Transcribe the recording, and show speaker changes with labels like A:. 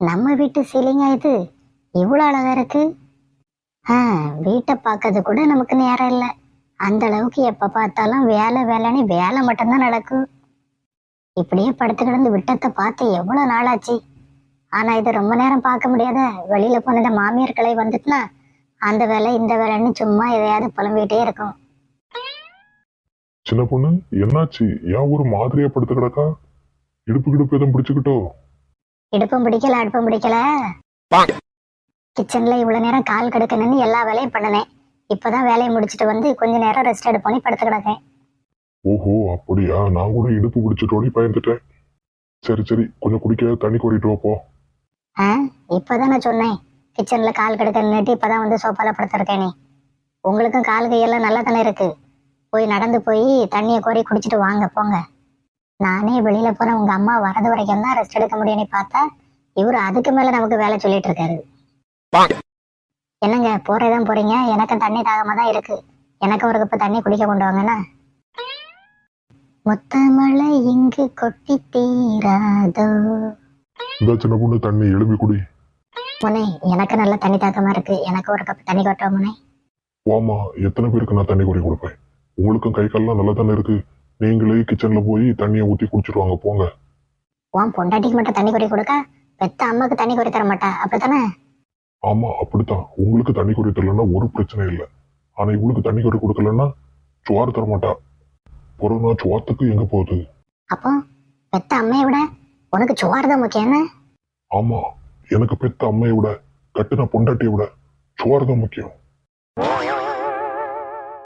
A: நம்ம வீட்டு சீலிங்கா இது? இவ்வளோ அழகா இருக்கு. வீட்டை பார்க்கறது கூட நமக்கு நேரம் இல்லை. அந்த அளவுக்கு எப்ப பார்த்தாலும் வேலை வேலைன்னு வேலை மட்டும்தான் நடக்கும். இப்படியே படுத்து கிடந்து விட்டத்தை பார்த்து எவ்வளவு நாளாச்சு. ஆனா இது ரொம்ப நேரம் பார்க்க முடியாத. வெளியில போன இந்த மாமியார் கிளை வந்துட்டுனா அந்த வேலை இந்த வேலைன்னு சும்மா எதையாவது புலம்பிக்கிட்டே இருக்கும்.
B: சின்ன பொண்ணு, என்னாச்சு? ஏன் ஒரு மாதிரியா படுத்து கிடக்கா? இடுப்பு கிடுப்பு எதுவும் பிடிச்சுக்கிட்டோ?
A: இடுப்பும் பிடிக்கல அடுப்பும் பிடிக்கல. கிச்சன்ல இவ்வளவு நேரம் கால் கடுக்கணும்னு எல்லா வேலையும் பண்ணினேன். இப்பதான் வேலையை முடிச்சுட்டு வந்து கொஞ்ச நேரம் ரெஸ்ட் எடுப்போன்னு படுத்து கிடக்கேன்.
B: ஓஹோ, அப்படியா? நான் கூட இடுப்பு பிடிச்சிட்டோன்னு பயந்துட்டேன். சரி சரி, கொஞ்சம் குடிக்க தண்ணி கோரிட்டு வாப்போ.
A: இப்பதான் நான் சொன்னேன் கிச்சன்ல கால் கடுக்கணுட்டு. இப்பதான் வந்து சோஃபால படுத்திருக்கேன். நீ உங்களுக்கும் கால் கையெல்லாம் நல்லா தானே இருக்கு. போய் நடந்து போய் தண்ணியை கோரி குடிச்சிட்டு வாங்க போங்க. நானே வெளியில போன உங்க அம்மா வரது வரைக்கும் தான் ரெஸ்ட் எடுக்க முடியும்னு பார்த்தா இவரு அதுக்கு மேல நமக்கு வேலை சொல்லிட்டு இருக்காரு. என்னங்க போறதான் போறீங்க? எனக்கு தண்ணி தாகமா தான் இருக்கு. எனக்கு ஒரு கப்பு தண்ணி குடிக்க கொண்டு வாங்கண்ணா. மொத்த மழை இங்கு கொட்டி தீராதோ.
B: இந்த சின்ன பொண்ணு, தண்ணி எழுப்பி குடி.
A: முனே எனக்கு நல்ல தண்ணி தாக்கமா இருக்கு. எனக்கு ஒரு கப்பு தண்ணி கொட்டா முனே.
B: வாமா, எத்தனை பேருக்கு நான் தண்ணி கோரி கொடுப்பேன். உங்களுக்கும் கை கால்லாம் நல்லா தானே இருக்கு. நீங்களே கிச்சன்ல போய் தண்ணியை ஊத்தி குடிச்சிட்டு வாங்க போங்க.
A: உன் பொண்டாட்டிக்கு மட்டும் தண்ணி கொறி கொடுக்க பெத்த அம்மாக்கு தண்ணி கொறி தர மாட்டா அப்படித்தானே?
B: ஆமா, அப்படித்தான். உங்களுக்கு தண்ணி கோரி தரலன்னா ஒரு பிரச்சனை இல்லை. ஆனா இவளுக்கு தண்ணி கோரி கொடுக்கலன்னா சுவாறு தர மாட்டா. பொறனா சுவாத்துக்கு எங்க போகுது?
A: அப்போ பெத்த அம்மையை விட உனக்கு சோறு தான் முக்கியம் என்ன?
B: ஆமா, எனக்கு பெத்த அம்மையை விட கட்டுன பொண்டாட்டியை விட சுவாறு தான் முக்கியம்.